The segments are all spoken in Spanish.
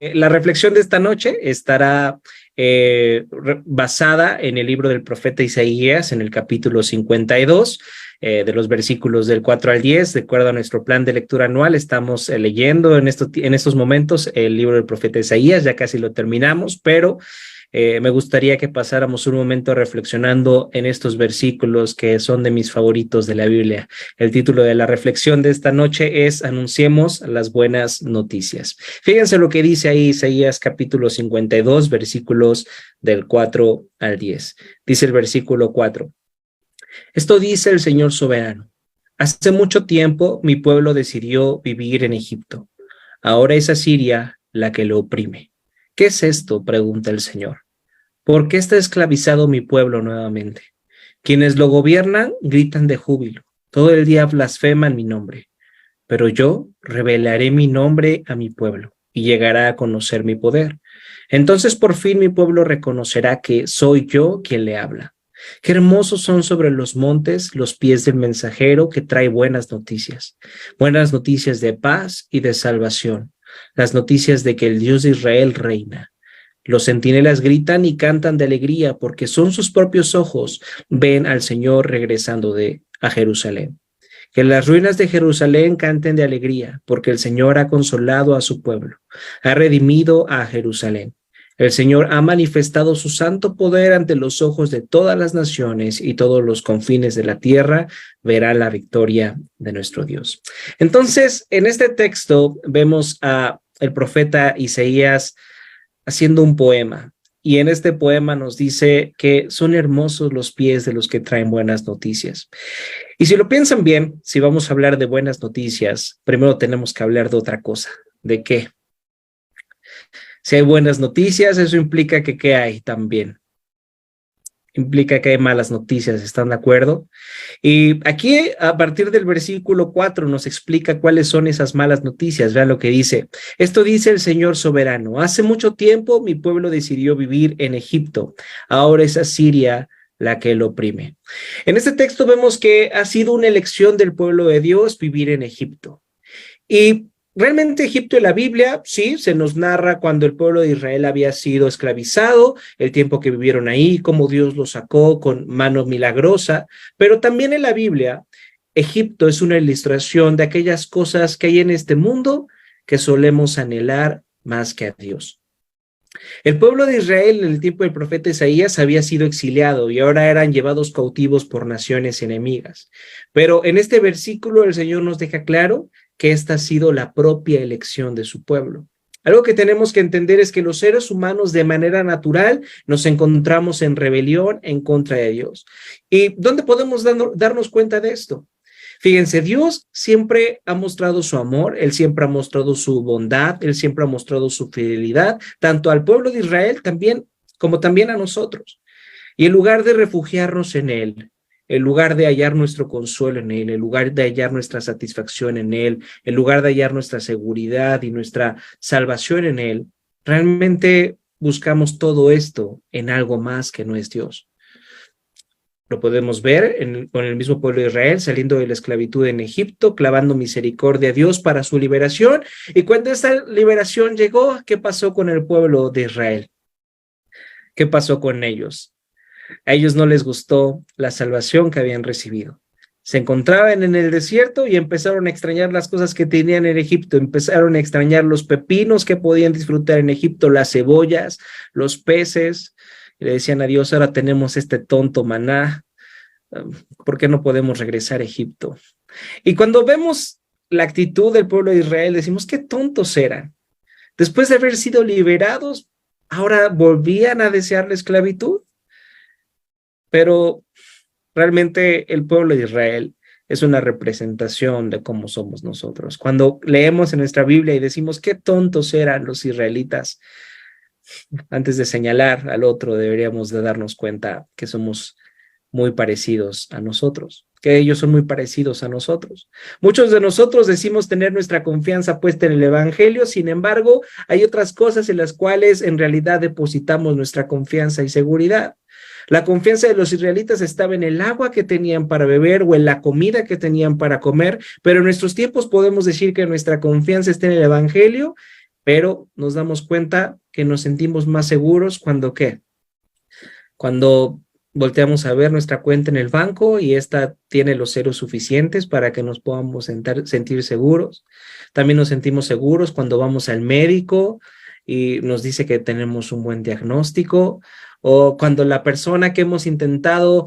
La reflexión de esta noche estará basada en el libro del profeta Isaías, en el capítulo 52, de los versículos del 4 al 10. De acuerdo a nuestro plan de lectura anual, estamos leyendo en estos momentos el libro del profeta Isaías. Ya casi lo terminamos, pero me gustaría que pasáramos un momento reflexionando en estos versículos que son de mis favoritos de la Biblia. El título de la reflexión de esta noche es Anunciemos las buenas noticias. Fíjense lo que dice ahí Isaías capítulo 52, versículos del 4 al 10. Dice el versículo 4. Esto dice el Señor soberano. Hace mucho tiempo mi pueblo decidió vivir en Egipto. Ahora es Asiria la que lo oprime. ¿Qué es esto?, pregunta el Señor. ¿Por qué está esclavizado mi pueblo nuevamente? Quienes lo gobiernan gritan de júbilo. Todo el día blasfeman mi nombre. Pero yo revelaré mi nombre a mi pueblo y llegará a conocer mi poder. Entonces por fin mi pueblo reconocerá que soy yo quien le habla. Qué hermosos son sobre los montes los pies del mensajero que trae buenas noticias de paz y de salvación, las noticias de que el Dios de Israel reina. Los centinelas gritan y cantan de alegría porque son sus propios ojos ven al Señor regresando a Jerusalén. Que las ruinas de Jerusalén canten de alegría porque el Señor ha consolado a su pueblo, ha redimido a Jerusalén. El Señor ha manifestado su santo poder ante los ojos de todas las naciones y todos los confines de la tierra verán la victoria de nuestro Dios. Entonces, en este texto vemos a el profeta Isaías haciendo un poema, y en este poema nos dice que son hermosos los pies de los que traen buenas noticias. Y si lo piensan bien, si vamos a hablar de buenas noticias, primero tenemos que hablar de otra cosa. ¿De qué? Si hay buenas noticias, eso implica que ¿qué hay también? Implica que hay malas noticias, ¿están de acuerdo? Y aquí, a partir del versículo 4, nos explica cuáles son esas malas noticias. Vean lo que dice. Esto dice el Señor soberano. Hace mucho tiempo mi pueblo decidió vivir en Egipto. Ahora es Asiria la que lo oprime. En este texto vemos que ha sido una elección del pueblo de Dios vivir en Egipto. Y realmente Egipto en la Biblia, sí, se nos narra cuando el pueblo de Israel había sido esclavizado, el tiempo que vivieron ahí, cómo Dios los sacó con mano milagrosa, pero también en la Biblia, Egipto es una ilustración de aquellas cosas que hay en este mundo que solemos anhelar más que a Dios. El pueblo de Israel en el tiempo del profeta Isaías había sido exiliado y ahora eran llevados cautivos por naciones enemigas. Pero en este versículo el Señor nos deja claro que esta ha sido la propia elección de su pueblo. Algo que tenemos que entender es que los seres humanos de manera natural nos encontramos en rebelión en contra de Dios. ¿Y dónde podemos darnos cuenta de esto? Fíjense, Dios siempre ha mostrado su amor, Él siempre ha mostrado su bondad, Él siempre ha mostrado su fidelidad, tanto al pueblo de Israel también, como también a nosotros. Y en lugar de refugiarnos en Él, en lugar de hallar nuestro consuelo en Él, en lugar de hallar nuestra satisfacción en Él, en lugar de hallar nuestra seguridad y nuestra salvación en Él, realmente buscamos todo esto en algo más que no es Dios. Lo podemos ver con el mismo pueblo de Israel saliendo de la esclavitud en Egipto, clamando misericordia a Dios para su liberación. Y cuando esta liberación llegó, ¿qué pasó con el pueblo de Israel? ¿Qué pasó con ellos? A ellos no les gustó la salvación que habían recibido. Se encontraban en el desierto y empezaron a extrañar las cosas que tenían en Egipto. Empezaron a extrañar los pepinos que podían disfrutar en Egipto, las cebollas, los peces. Y le decían a Dios, ahora tenemos este tonto maná, ¿por qué no podemos regresar a Egipto? Y cuando vemos la actitud del pueblo de Israel, decimos, qué tontos eran. Después de haber sido liberados, ahora volvían a desear la esclavitud. Pero realmente el pueblo de Israel es una representación de cómo somos nosotros. Cuando leemos en nuestra Biblia y decimos, qué tontos eran los israelitas, antes de señalar al otro, deberíamos de darnos cuenta que somos muy parecidos a nosotros, que ellos son muy parecidos a nosotros. Muchos de nosotros decimos tener nuestra confianza puesta en el Evangelio, sin embargo, hay otras cosas en las cuales en realidad depositamos nuestra confianza y seguridad. La confianza de los israelitas estaba en el agua que tenían para beber o en la comida que tenían para comer, pero en nuestros tiempos podemos decir que nuestra confianza está en el Evangelio pero nos damos cuenta que nos sentimos más seguros cuando ¿qué? Cuando volteamos a ver nuestra cuenta en el banco y esta tiene los ceros suficientes para que nos podamos sentir seguros. También nos sentimos seguros cuando vamos al médico y nos dice que tenemos un buen diagnóstico, o cuando la persona que hemos intentado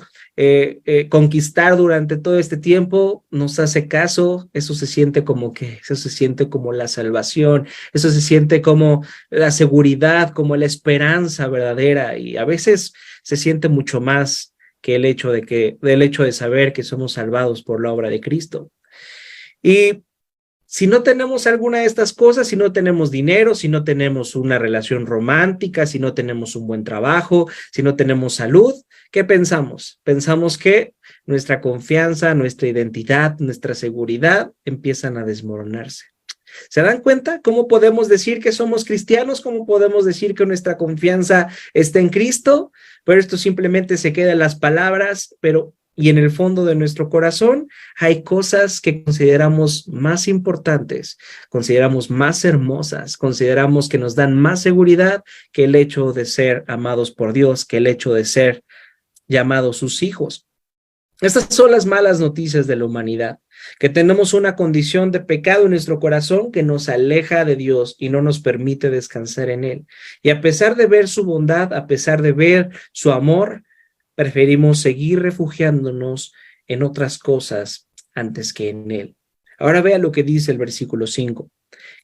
conquistar durante todo este tiempo nos hace caso. Eso se siente como la salvación, eso se siente como la seguridad, como la esperanza verdadera, y a veces se siente mucho más que del hecho de saber que somos salvados por la obra de Cristo. Y si no tenemos alguna de estas cosas, si no tenemos dinero, si no tenemos una relación romántica, si no tenemos un buen trabajo, si no tenemos salud, ¿qué pensamos? Pensamos que nuestra confianza, nuestra identidad, nuestra seguridad empiezan a desmoronarse. ¿Se dan cuenta cómo podemos decir que somos cristianos? ¿Cómo podemos decir que nuestra confianza está en Cristo? Pero esto simplemente se queda en las palabras, y en el fondo de nuestro corazón hay cosas que consideramos más importantes, consideramos más hermosas, consideramos que nos dan más seguridad que el hecho de ser amados por Dios, que el hecho de ser llamados sus hijos. Estas son las malas noticias de la humanidad, que tenemos una condición de pecado en nuestro corazón que nos aleja de Dios y no nos permite descansar en Él. Y a pesar de ver su bondad, a pesar de ver su amor, preferimos seguir refugiándonos en otras cosas antes que en Él. Ahora vea lo que dice el versículo 5.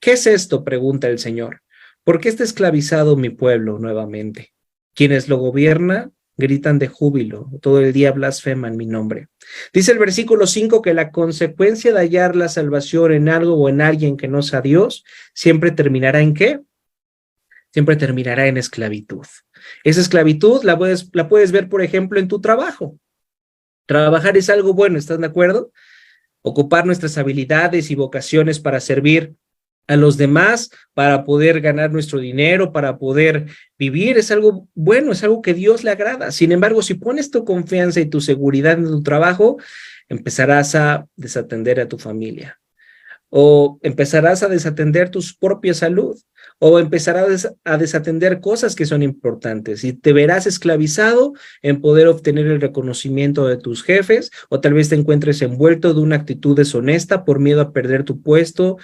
¿Qué es esto?, pregunta el Señor. ¿Por qué está esclavizado mi pueblo nuevamente? Quienes lo gobiernan gritan de júbilo, todo el día blasfeman mi nombre. Dice el versículo 5 que la consecuencia de hallar la salvación en algo o en alguien que no sea Dios, siempre terminará ¿en qué? Siempre terminará en esclavitud. Esa esclavitud la puedes ver, por ejemplo, en tu trabajo. Trabajar es algo bueno, ¿estás de acuerdo? Ocupar nuestras habilidades y vocaciones para servir a los demás, para poder ganar nuestro dinero, para poder vivir, es algo bueno, es algo que Dios le agrada. Sin embargo, si pones tu confianza y tu seguridad en tu trabajo, empezarás a desatender a tu familia, o empezarás a desatender tu propia salud, o empezarás a desatender cosas que son importantes, y te verás esclavizado en poder obtener el reconocimiento de tus jefes, o tal vez te encuentres envuelto de una actitud deshonesta por miedo a perder tu puesto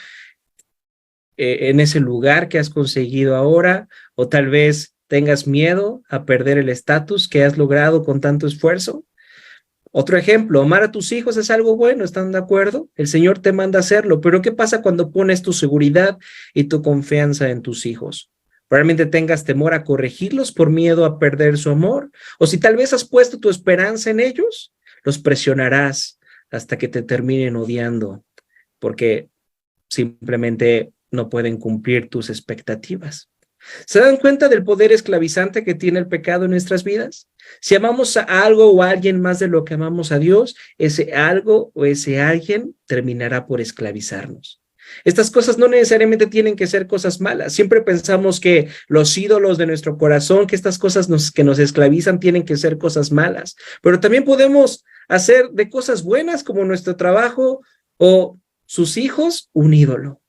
en ese lugar que has conseguido ahora, o tal vez tengas miedo a perder el estatus que has logrado con tanto esfuerzo. Otro ejemplo, amar a tus hijos es algo bueno, ¿están de acuerdo? El Señor te manda a hacerlo, pero ¿qué pasa cuando pones tu seguridad y tu confianza en tus hijos? Probablemente tengas temor a corregirlos por miedo a perder su amor, o si tal vez has puesto tu esperanza en ellos, los presionarás hasta que te terminen odiando, porque simplemente no pueden cumplir tus expectativas. ¿Se dan cuenta del poder esclavizante que tiene el pecado en nuestras vidas? Si amamos a algo o a alguien más de lo que amamos a Dios, ese algo o ese alguien terminará por esclavizarnos. Estas cosas no necesariamente tienen que ser cosas malas. Siempre pensamos que los ídolos de nuestro corazón, que estas cosas que nos esclavizan tienen que ser cosas malas, pero también podemos hacer de cosas buenas como nuestro trabajo o sus hijos un ídolo.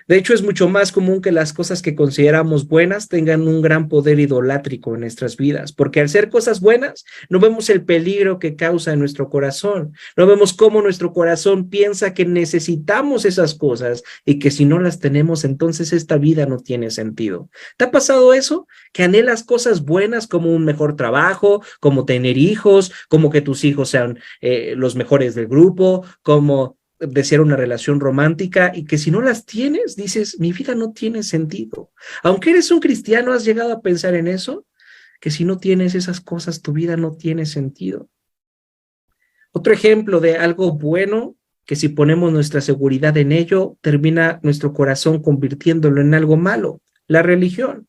De hecho, es mucho más común que las cosas que consideramos buenas tengan un gran poder idolátrico en nuestras vidas, porque al ser cosas buenas, no vemos el peligro que causa en nuestro corazón, no vemos cómo nuestro corazón piensa que necesitamos esas cosas y que si no las tenemos, entonces esta vida no tiene sentido. ¿Te ha pasado eso? Que anhelas cosas buenas como un mejor trabajo, como tener hijos, como que tus hijos sean los mejores del grupo, como desear una relación romántica, y que si no las tienes, dices, mi vida no tiene sentido. Aunque eres un cristiano, ¿has llegado a pensar en eso? Que si no tienes esas cosas, tu vida no tiene sentido. Otro ejemplo de algo bueno, que si ponemos nuestra seguridad en ello, termina nuestro corazón convirtiéndolo en algo malo, la religión.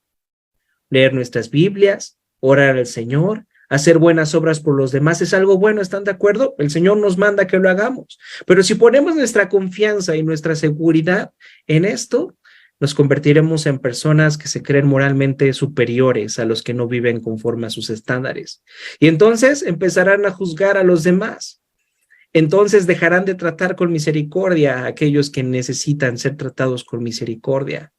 Leer nuestras Biblias, orar al Señor, hacer buenas obras por los demás es algo bueno, ¿están de acuerdo? El Señor nos manda que lo hagamos, pero si ponemos nuestra confianza y nuestra seguridad en esto, nos convertiremos en personas que se creen moralmente superiores a los que no viven conforme a sus estándares, y entonces empezarán a juzgar a los demás. Entonces dejarán de tratar con misericordia a aquellos que necesitan ser tratados con misericordia.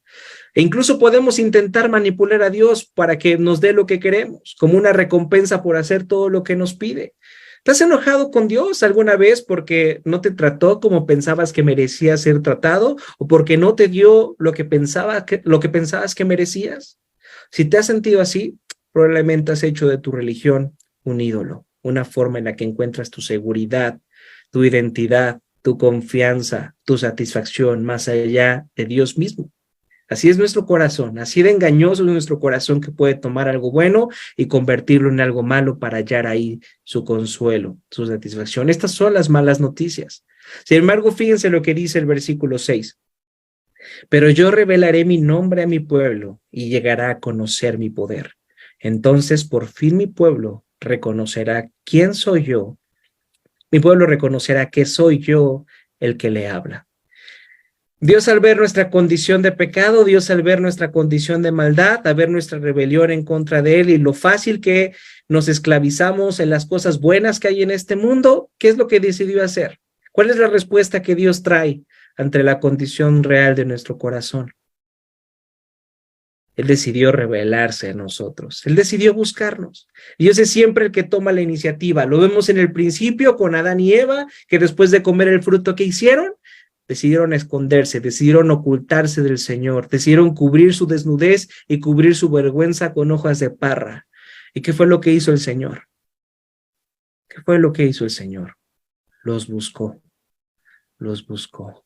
E incluso podemos intentar manipular a Dios para que nos dé lo que queremos, como una recompensa por hacer todo lo que nos pide. ¿Te has enojado con Dios alguna vez porque no te trató como pensabas que merecías ser tratado o porque no te dio lo que pensabas que merecías? Si te has sentido así, probablemente has hecho de tu religión un ídolo, una forma en la que encuentras tu seguridad, tu identidad, tu confianza, tu satisfacción más allá de Dios mismo. Así es nuestro corazón, así de engañoso es nuestro corazón que puede tomar algo bueno y convertirlo en algo malo para hallar ahí su consuelo, su satisfacción. Estas son las malas noticias. Sin embargo, fíjense lo que dice el versículo 6. Pero yo revelaré mi nombre a mi pueblo y llegará a conocer mi poder. Entonces, por fin mi pueblo reconocerá quién soy yo. Mi pueblo reconocerá que soy yo el que le habla. Dios, al ver nuestra condición de pecado, Dios al ver nuestra condición de maldad, al ver nuestra rebelión en contra de Él y lo fácil que nos esclavizamos en las cosas buenas que hay en este mundo, ¿qué es lo que decidió hacer? ¿Cuál es la respuesta que Dios trae ante la condición real de nuestro corazón? Él decidió revelarse a nosotros. Él decidió buscarnos. Dios es siempre el que toma la iniciativa. Lo vemos en el principio con Adán y Eva, que después de comer el fruto que hicieron, decidieron esconderse, decidieron ocultarse del Señor, decidieron cubrir su desnudez y cubrir su vergüenza con hojas de parra. ¿Y qué fue lo que hizo el Señor? ¿Qué fue lo que hizo el Señor? Los buscó, los buscó.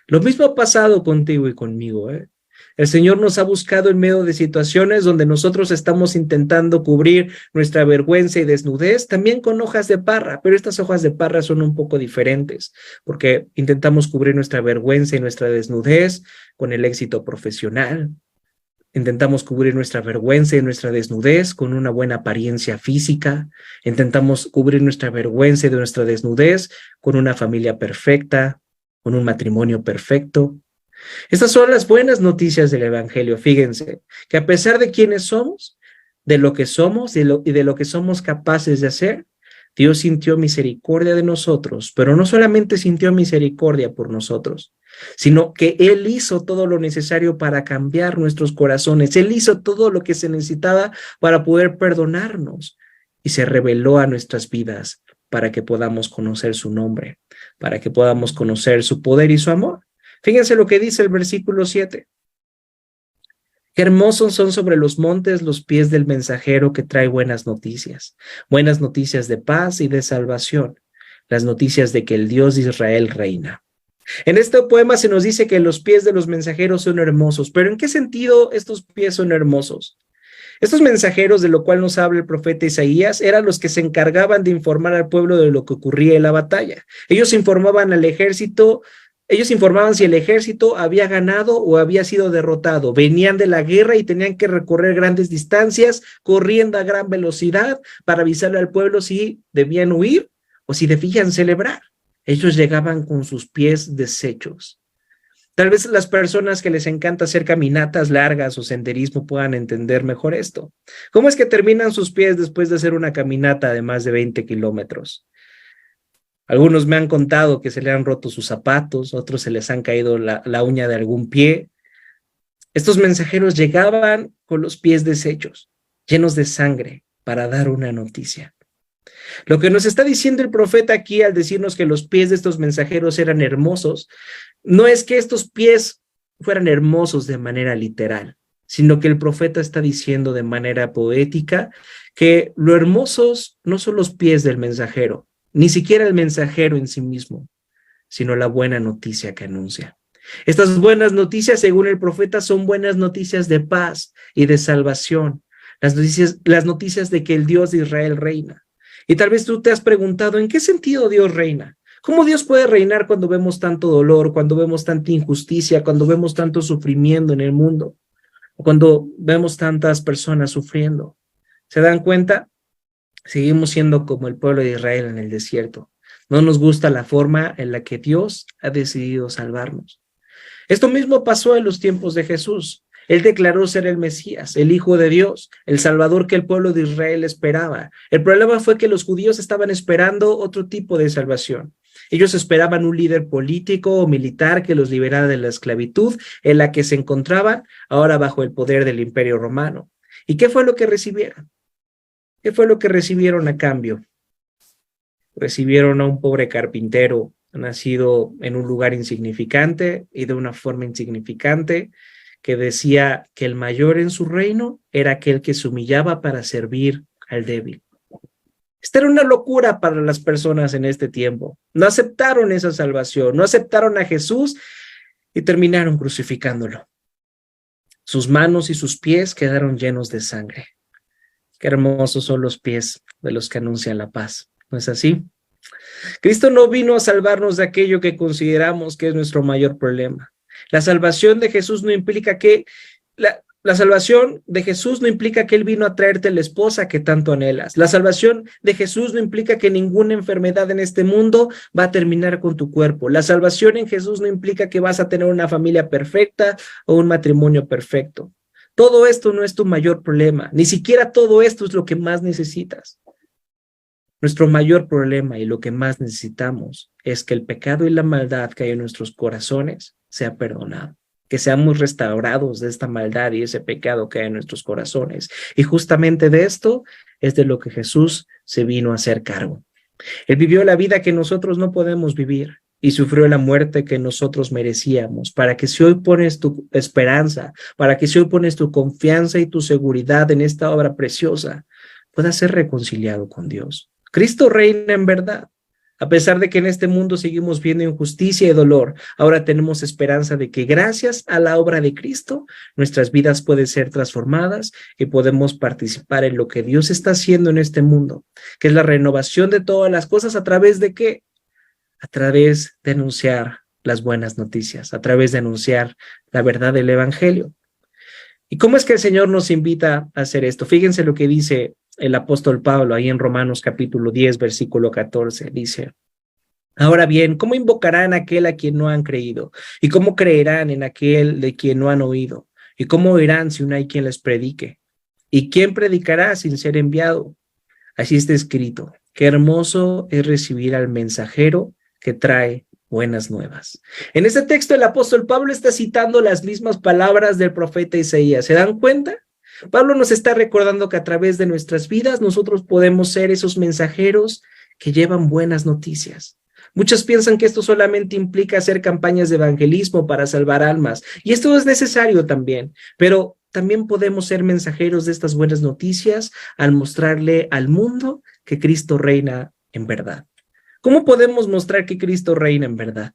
Lo mismo ha pasado contigo y conmigo, ¿eh? El Señor nos ha buscado en medio de situaciones donde nosotros estamos intentando cubrir nuestra vergüenza y desnudez, también con hojas de parra, pero estas hojas de parra son un poco diferentes, porque intentamos cubrir nuestra vergüenza y nuestra desnudez con el éxito profesional. Intentamos cubrir nuestra vergüenza y nuestra desnudez con una buena apariencia física. Intentamos cubrir nuestra vergüenza y nuestra desnudez con una familia perfecta, con un matrimonio perfecto. Estas son las buenas noticias del Evangelio. Fíjense que a pesar de quiénes somos, de lo que somos y de lo que somos capaces de hacer, Dios sintió misericordia de nosotros, pero no solamente sintió misericordia por nosotros, sino que Él hizo todo lo necesario para cambiar nuestros corazones. Él hizo todo lo que se necesitaba para poder perdonarnos y se reveló a nuestras vidas para que podamos conocer su nombre, para que podamos conocer su poder y su amor. Fíjense lo que dice el versículo 7. Qué hermosos son sobre los montes los pies del mensajero que trae buenas noticias de paz y de salvación, las noticias de que el Dios de Israel reina. En este poema se nos dice que los pies de los mensajeros son hermosos, pero ¿en qué sentido estos pies son hermosos? Estos mensajeros, de lo cual nos habla el profeta Isaías, eran los que se encargaban de informar al pueblo de lo que ocurría en la batalla. Ellos informaban al ejército. Ellos informaban si el ejército había ganado o había sido derrotado. Venían de la guerra y tenían que recorrer grandes distancias, corriendo a gran velocidad para avisarle al pueblo si debían huir o si debían celebrar. Ellos llegaban con sus pies deshechos. Tal vez las personas que les encanta hacer caminatas largas o senderismo puedan entender mejor esto. ¿Cómo es que terminan sus pies después de hacer una caminata de más de 20 kilómetros? Algunos me han contado que se le han roto sus zapatos, otros se les han caído la uña de algún pie. Estos mensajeros llegaban con los pies deshechos, llenos de sangre, para dar una noticia. Lo que nos está diciendo el profeta aquí al decirnos que los pies de estos mensajeros eran hermosos, no es que estos pies fueran hermosos de manera literal, sino que el profeta está diciendo de manera poética que lo hermosos no son los pies del mensajero, ni siquiera el mensajero en sí mismo, sino la buena noticia que anuncia. Estas buenas noticias, según el profeta, son buenas noticias de paz y de salvación, las noticias de que el Dios de Israel reina. Y tal vez tú te has preguntado, ¿en qué sentido Dios reina? ¿Cómo Dios puede reinar cuando vemos tanto dolor, cuando vemos tanta injusticia, cuando vemos tanto sufrimiento en el mundo, o cuando vemos tantas personas sufriendo? ¿Se dan cuenta? Seguimos siendo como el pueblo de Israel en el desierto. No nos gusta la forma en la que Dios ha decidido salvarnos. Esto mismo pasó en los tiempos de Jesús. Él declaró ser el Mesías, el Hijo de Dios, el Salvador que el pueblo de Israel esperaba. El problema fue que los judíos estaban esperando otro tipo de salvación. Ellos esperaban un líder político o militar que los liberara de la esclavitud en la que se encontraban ahora bajo el poder del Imperio Romano. ¿Y qué fue lo que recibieron? ¿Qué fue lo que recibieron a cambio? Recibieron a un pobre carpintero nacido en un lugar insignificante y de una forma insignificante, que decía que el mayor en su reino era aquel que se humillaba para servir al débil. Esta era una locura para las personas en este tiempo. No aceptaron esa salvación, no aceptaron a Jesús y terminaron crucificándolo. Sus manos y sus pies quedaron llenos de sangre. Qué hermosos son los pies de los que anuncian la paz, ¿no es así? Cristo no vino a salvarnos de aquello que consideramos que es nuestro mayor problema. La salvación de Jesús no implica que la salvación de Jesús no implica que Él vino a traerte la esposa que tanto anhelas. La salvación de Jesús no implica que ninguna enfermedad en este mundo va a terminar con tu cuerpo. La salvación en Jesús no implica que vas a tener una familia perfecta o un matrimonio perfecto. Todo esto no es tu mayor problema. Ni siquiera todo esto es lo que más necesitas. Nuestro mayor problema y lo que más necesitamos es que el pecado y la maldad que hay en nuestros corazones sea perdonado, que seamos restaurados de esta maldad y ese pecado que hay en nuestros corazones. Y justamente de esto es de lo que Jesús se vino a hacer cargo. Él vivió la vida que nosotros no podemos vivir y sufrió la muerte que nosotros merecíamos, para que si hoy pones tu esperanza, para que si hoy pones tu confianza y tu seguridad en esta obra preciosa, puedas ser reconciliado con Dios. Cristo reina en verdad. A pesar de que en este mundo seguimos viendo injusticia y dolor, ahora tenemos esperanza de que gracias a la obra de Cristo, nuestras vidas pueden ser transformadas y podemos participar en lo que Dios está haciendo en este mundo, que es la renovación de todas las cosas. ¿A través de qué? A través de anunciar las buenas noticias, a través de anunciar la verdad del Evangelio. ¿Y cómo es que el Señor nos invita a hacer esto? Fíjense lo que dice el apóstol Pablo ahí en Romanos capítulo 10, versículo 14. Dice: ahora bien, ¿cómo invocarán a aquel a quien no han creído? ¿Y cómo creerán en aquel de quien no han oído? ¿Y cómo oirán si no hay quien les predique? ¿Y quién predicará sin ser enviado? Así está escrito: qué hermoso es recibir al mensajero que trae buenas nuevas. En este texto el apóstol Pablo está citando las mismas palabras del profeta Isaías. ¿Se dan cuenta? Pablo nos está recordando que a través de nuestras vidas nosotros podemos ser esos mensajeros que llevan buenas noticias. Muchos piensan que esto solamente implica hacer campañas de evangelismo para salvar almas, y esto es necesario también, pero también podemos ser mensajeros de estas buenas noticias al mostrarle al mundo que Cristo reina en verdad. ¿Cómo podemos mostrar que Cristo reina en verdad?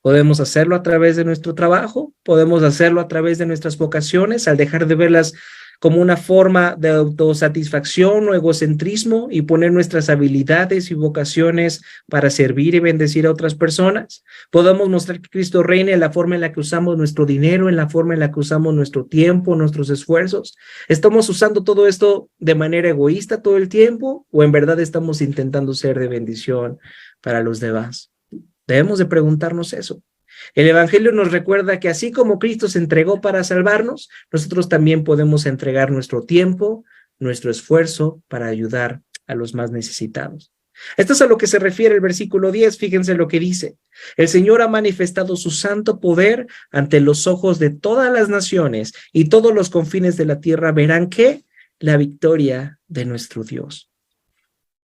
Podemos hacerlo a través de nuestro trabajo, podemos hacerlo a través de nuestras vocaciones, al dejar de verlas como una forma de autosatisfacción o egocentrismo y poner nuestras habilidades y vocaciones para servir y bendecir a otras personas. Podemos mostrar que Cristo reina en la forma en la que usamos nuestro dinero, en la forma en la que usamos nuestro tiempo, nuestros esfuerzos. ¿Estamos usando todo esto de manera egoísta todo el tiempo o en verdad estamos intentando ser de bendición para los demás? Debemos de preguntarnos eso. El Evangelio nos recuerda que así como Cristo se entregó para salvarnos, nosotros también podemos entregar nuestro tiempo, nuestro esfuerzo para ayudar a los más necesitados. Esto es a lo que se refiere el versículo 10. Fíjense lo que dice: el Señor ha manifestado su santo poder ante los ojos de todas las naciones, y todos los confines de la tierra verán que la victoria de nuestro Dios.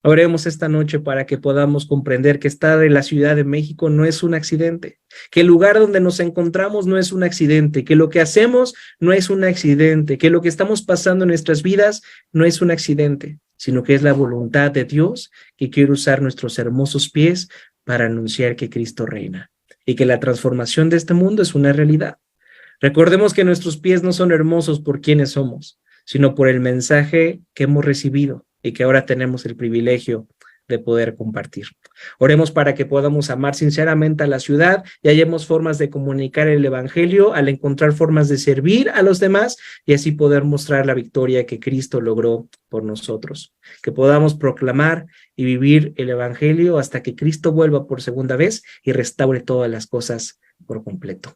Oremos esta noche para que podamos comprender que estar en la Ciudad de México no es un accidente, que el lugar donde nos encontramos no es un accidente, que lo que hacemos no es un accidente, que lo que estamos pasando en nuestras vidas no es un accidente, sino que es la voluntad de Dios que quiere usar nuestros hermosos pies para anunciar que Cristo reina y que la transformación de este mundo es una realidad. Recordemos que nuestros pies no son hermosos por quienes somos, sino por el mensaje que hemos recibido y que ahora tenemos el privilegio de poder compartir. Oremos para que podamos amar sinceramente a la ciudad y hallemos formas de comunicar el Evangelio al encontrar formas de servir a los demás y así poder mostrar la victoria que Cristo logró por nosotros. Que podamos proclamar y vivir el Evangelio hasta que Cristo vuelva por segunda vez y restaure todas las cosas por completo.